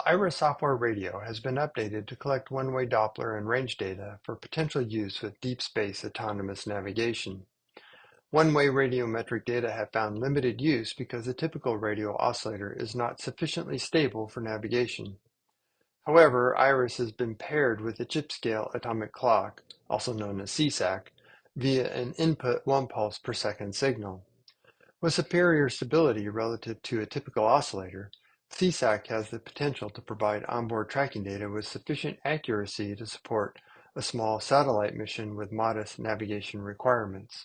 IRIS software radio has been updated to collect one-way Doppler and range data for potential use with deep space autonomous navigation. One-way radiometric data have found limited use because a typical radio oscillator is not sufficiently stable for navigation. However, IRIS has been paired with a chip-scale atomic clock, also known as CSAC, via an input 1 pulse per second signal. With superior stability relative to a typical oscillator, CSAC has the potential to provide onboard tracking data with sufficient accuracy to support a small satellite mission with modest navigation requirements.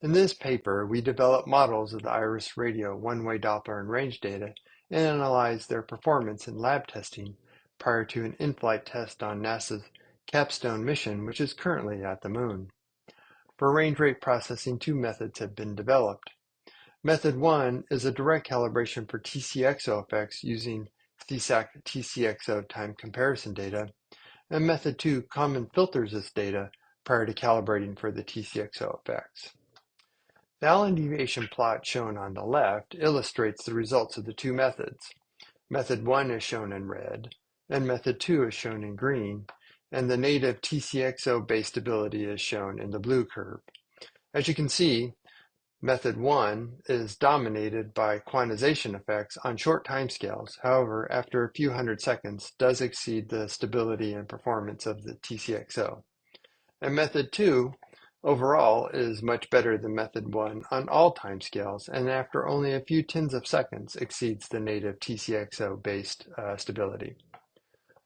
In this paper, we developed models of the IRIS radio one-way Doppler and range data and analyzed their performance in lab testing prior to an in-flight test on NASA's CAPSTONE mission, which is currently at the Moon. For range rate processing, two methods have been developed. Method 1 is a direct calibration for TCXO effects using CSAC TCXO time comparison data, and Method 2 common filters this data prior to calibrating for the TCXO effects. The Allen deviation plot shown on the left illustrates the results of the two methods. Method 1 is shown in red, and Method 2 is shown in green, and the native TCXO-based stability is shown in the blue curve. As you can see, Method 1 is dominated by quantization effects on short timescales. However, after a few hundred seconds, does exceed the stability and performance of the TCXO. And Method 2 overall is much better than Method 1 on all timescales, and after only a few tens of seconds exceeds the native TCXO-based stability.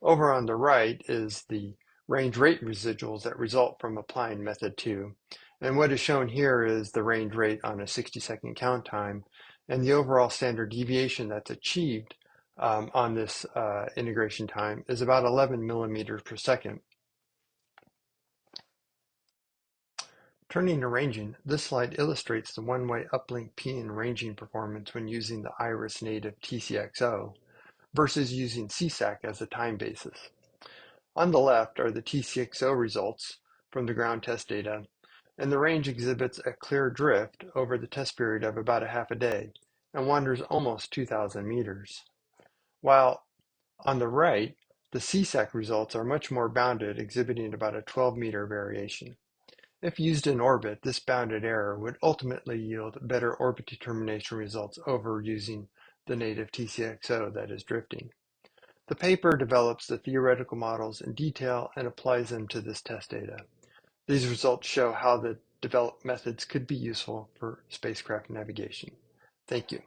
Over on the right is the range rate residuals that result from applying Method 2. And what is shown here is the range rate on a 60-second count time, and the overall standard deviation that's achieved on this integration time is about 11 millimeters per second. Turning to ranging, this slide illustrates the one-way uplink PN ranging performance when using the IRIS native TCXO versus using CSAC as a time basis. On the left are the TCXO results from the ground test data, and the range exhibits a clear drift over the test period of about a half a day and wanders almost 2,000 meters. While on the right, the CSAC results are much more bounded, exhibiting about a 12-meter variation. If used in orbit, this bounded error would ultimately yield better orbit determination results over using the native TCXO that is drifting. The paper develops the theoretical models in detail and applies them to this test data. These results show how the developed methods could be useful for spacecraft navigation. Thank you.